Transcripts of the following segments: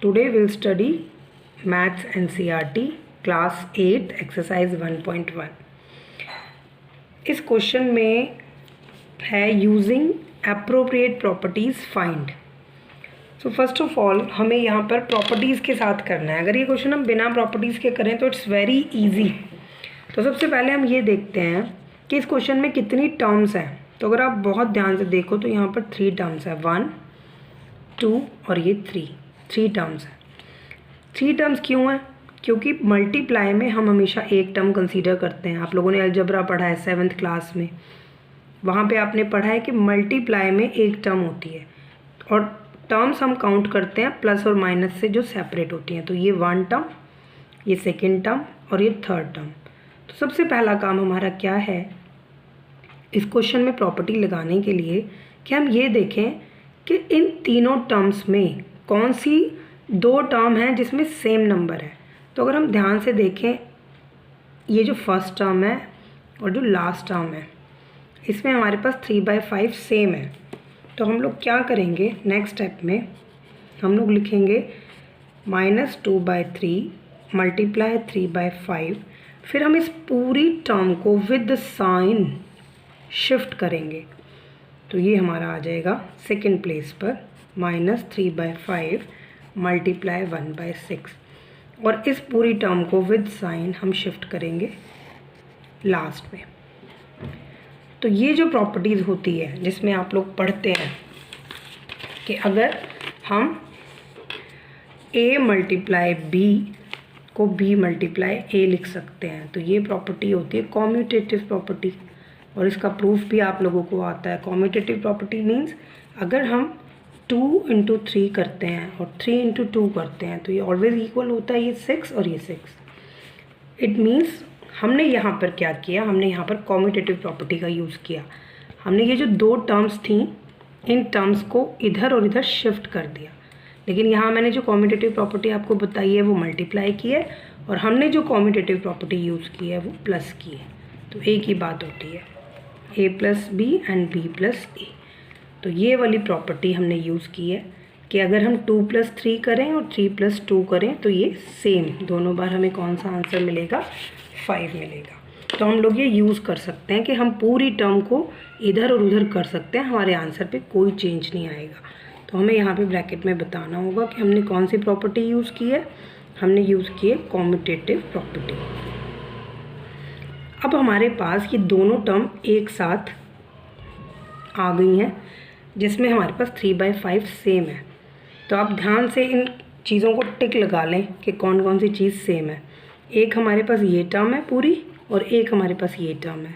Today we'll study Maths NCERT Class 8 Exercise 1.1. इस question में है using appropriate properties find. So first of all हमें यहाँ पर प्रॉपर्टीज़ के साथ करना है. अगर ये क्वेश्चन हम बिना प्रॉपर्टीज़ के करें तो इट्स वेरी इजी. तो सबसे पहले हम ये देखते हैं कि इस क्वेश्चन में कितनी टर्म्स हैं. तो अगर आप बहुत ध्यान से देखो तो यहाँ पर 3 टर्म्स है, 1, 2 और ये 3 टर्म्स है. 3 टर्म्स क्यों है? क्योंकि मल्टीप्लाई में हम हमेशा एक टर्म कंसीडर करते हैं. आप लोगों ने अलजेब्रा पढ़ा है 7th क्लास में, वहाँ पे आपने पढ़ा है कि मल्टीप्लाई में एक टर्म होती है और टर्म्स हम काउंट करते हैं प्लस और माइनस से जो सेपरेट होती हैं. तो ये 1 टर्म, ये 2nd टर्म और ये 3rd टर्म. तो सबसे पहला काम हमारा क्या है इस क्वेश्चन में प्रॉपर्टी लगाने के लिए कि हम ये देखें कि इन तीनों टर्म्स में कौन सी 2 टर्म हैं जिसमें सेम नंबर है. तो अगर हम ध्यान से देखें, ये जो फर्स्ट टर्म है और जो लास्ट टर्म है इसमें हमारे पास 3/5 सेम है. तो हम लोग क्या करेंगे, नेक्स्ट स्टेप में हम लोग लिखेंगे -2/3 मल्टीप्लाई 3/5. फिर हम इस पूरी टर्म को विद साइन शिफ्ट करेंगे. तो ये हमारा आ जाएगा सेकंड प्लेस पर -3/5 मल्टीप्लाई 1/6 और इस पूरी टर्म को विद साइन हम शिफ्ट करेंगे लास्ट में. तो ये जो प्रॉपर्टीज़ होती है जिसमें आप लोग पढ़ते हैं कि अगर हम a मल्टीप्लाई b को b मल्टीप्लाई a लिख सकते हैं, तो ये प्रॉपर्टी होती है कॉम्यूटेटिव प्रॉपर्टी. और इसका प्रूफ भी आप लोगों को आता है. कॉम्यूटेटिव प्रॉपर्टी मीन्स अगर हम 2 × 3 करते हैं और 3 × 2 करते हैं तो ये ऑलवेज इक्वल होता है, ये 6 और ये 6. इट मीन्स हमने यहाँ पर क्या किया, हमने यहाँ पर कॉम्यूटेटिव प्रॉपर्टी का यूज़ किया. हमने ये जो 2 टर्म्स थी इन टर्म्स को इधर और इधर शिफ्ट कर दिया. लेकिन यहाँ मैंने जो कॉम्यूटेटिव प्रॉपर्टी आपको बताई है वो मल्टीप्लाई की है और हमने जो कॉम्यूटेटिव प्रॉपर्टी यूज़ की है वो प्लस की है. तो एक ही बात होती है, a + b and b + a. तो ये वाली प्रॉपर्टी हमने यूज़ की है कि अगर हम 2 + 3 करें और 3 + 2 करें तो ये सेम दोनों बार हमें कौन सा आंसर मिलेगा, 5 मिलेगा. तो हम लोग ये यूज़ कर सकते हैं कि हम पूरी टर्म को इधर और उधर कर सकते हैं, हमारे आंसर पे कोई चेंज नहीं आएगा. तो हमें यहाँ पे ब्रैकेट में बताना होगा कि हमने कौन सी प्रॉपर्टी यूज़ की है. हमने यूज़ की है कॉम्यूटेटिव प्रॉपर्टी. अब हमारे पास ये दोनों टर्म एक साथ आ गई हैं जिसमें हमारे पास 3/5 सेम है. तो आप ध्यान से इन चीज़ों को टिक लगा लें कि कौन कौन सी चीज़ सेम है. एक हमारे पास ये टर्म है पूरी और एक हमारे पास ये टर्म है.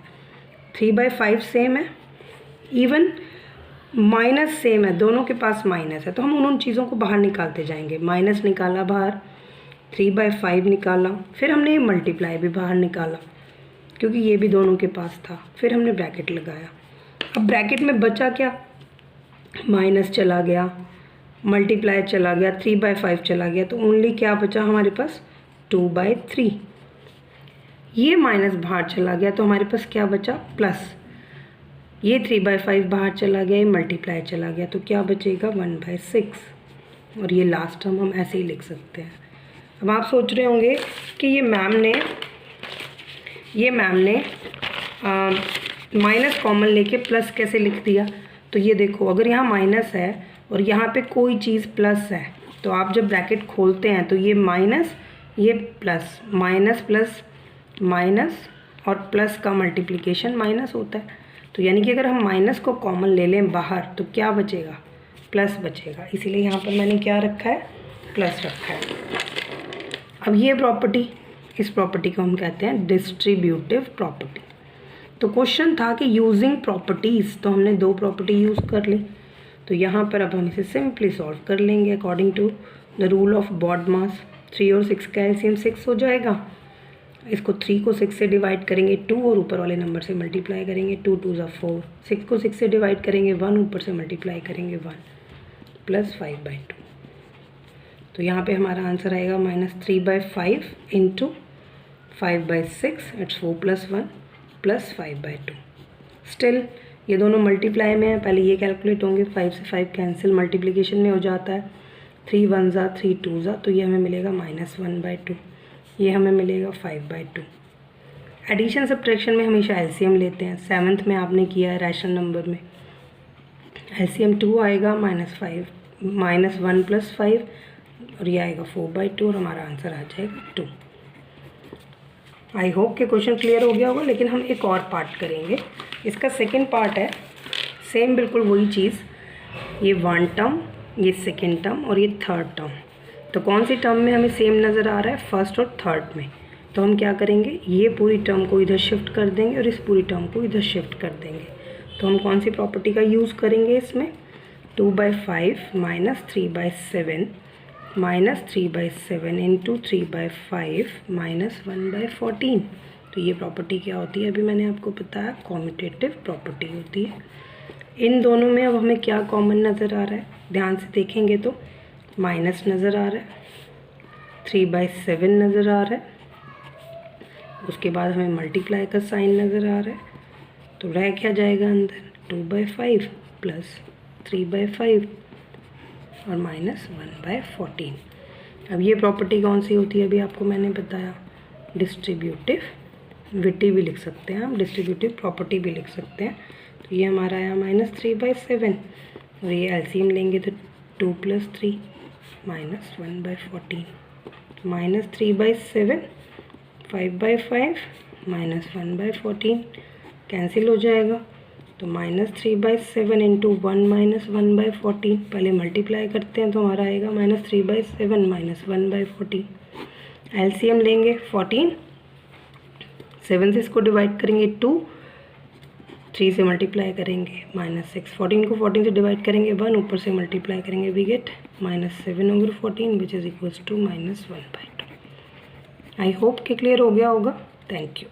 3/5 सेम है, इवन माइनस सेम है, दोनों के पास माइनस है. तो हम उन चीज़ों को बाहर निकालते जाएंगे. माइनस निकाला बाहर, 3/5 निकाला, फिर हमने ये मल्टीप्लाई भी बाहर निकाला क्योंकि ये भी दोनों के पास था. फिर हमने ब्रैकेट लगाया. अब ब्रैकेट में बचा क्या, माइनस चला गया, मल्टीप्लाई चला गया, 3/5 चला गया. तो ओनली क्या बचा हमारे पास, 2/3. ये माइनस बाहर चला गया तो हमारे पास क्या बचा, प्लस. ये 3/5 बाहर चला गया, ये मल्टीप्लाई चला गया तो क्या बचेगा, 1/6. और ये लास्ट टर्म हम ऐसे ही लिख सकते हैं. अब आप सोच रहे होंगे कि ये मैम ने माइनस कॉमन लेके प्लस कैसे लिख दिया. तो ये देखो, अगर यहाँ माइनस है और यहाँ पे कोई चीज़ प्लस है तो आप जब ब्रैकेट खोलते हैं तो ये माइनस, ये प्लस, माइनस प्लस माइनस और प्लस का मल्टीप्लिकेशन माइनस होता है. तो यानी कि अगर हम माइनस को कॉमन ले लें बाहर तो क्या बचेगा, प्लस बचेगा. इसीलिए यहाँ पर मैंने क्या रखा है, प्लस रखा है. अब ये प्रॉपर्टी, इस प्रॉपर्टी को हम कहते हैं डिस्ट्रीब्यूटिव प्रॉपर्टी. तो क्वेश्चन था कि यूजिंग प्रॉपर्टीज़, तो हमने 2 प्रॉपर्टी यूज़ कर ली. तो यहाँ पर अब हम इसे सिंपली सॉल्व कर लेंगे according to the rule of BODMAS. 3 और 6 का एलसीएम 6 हो जाएगा. इसको 3 को 6 से डिवाइड करेंगे 2 और ऊपर वाले नंबर से मल्टीप्लाई करेंगे 2 × 2 = 4. 6 को 6 से डिवाइड करेंगे 1, ऊपर से मल्टीप्लाई करेंगे 1 + 5/2. तो यहाँ पे हमारा आंसर आएगा -3/5 × 5/6. इट्स 4 + 1 + 5/2. स्टिल ये दोनों मल्टीप्लाई में है, पहले ये कैलकुलेट होंगे. 5 से 5 कैंसिल, मल्टीप्लिकेशन में हो जाता है. 3 1 ज़ा 3 2 ज़ा, तो ये हमें मिलेगा -1/2, ये हमें मिलेगा 5/2। एडिशन सब्ट्रैक्शन में हमेशा एलसीएम लेते हैं। 7th में आपने किया है रैशनल नंबर में, एलसीएम 2 आएगा -1 + 5 और ये आएगा 4/2 और हमारा आंसर आ जाएगा 2। आई होप कि क्वेश्चन क्लियर हो गया होगा, लेकिन हम एक और पार्ट करेंगे। इसका सेकंड पार्ट है सेम बिल्कुल वही चीज़, ये 1 टर्म, ये सेकंड टर्म और ये थर्ड टर्म। तो कौन सी टर्म में हमें सेम नज़र आ रहा है? फर्स्ट और थर्ड में। तो हम क्या करेंगे, ये पूरी टर्म को इधर शिफ्ट कर देंगे और इस पूरी टर्म को इधर शिफ्ट कर देंगे। तो हम कौन सी प्रॉपर्टी का यूज़ करेंगे इसमें? 2/5 - 3/7 -3/7 × 3/5 -1/14। तो ये प्रॉपर्टी क्या होती है? अभी मैंने आपको बताया कॉम्यूटेटिव प्रॉपर्टी होती है। इन दोनों में अब हमें क्या कॉमन नज़र आ रहा है? ध्यान से देखेंगे तो माइनस नज़र आ रहा है, 3/7 नज़र आ रहा है, उसके बाद हमें मल्टीप्लाई का साइन नज़र आ रहा है। तो रह क्या जाएगा अंदर? 2/5 + 3/5 और -1/14। अब ये प्रॉपर्टी कौन सी होती है? अभी आपको मैंने बताया डिस्ट्रीब्यूटिविटी भी लिख सकते हैं हम, डिस्ट्रीब्यूटिव प्रॉपर्टी भी लिख सकते हैं। तो ये हमारा आया -3/7 और ये एलसीएम लेंगे तो 2 + 3 -1/14, -3/7 5/5 -1/14 कैंसिल हो जाएगा। तो -3/7 × 1 - 1/14, पहले मल्टीप्लाई करते हैं तो हमारा आएगा -3/7 -1/14। एलसीएम लेंगे 14, 7 से इसको डिवाइड करेंगे 2, 3 से मल्टीप्लाई करेंगे -6, 14 को 14 से डिवाइड करेंगे 1, ऊपर से मल्टीप्लाई करेंगे we get -7/14 which is equals to -1/2। I hope कि क्लियर हो गया होगा। Thank you.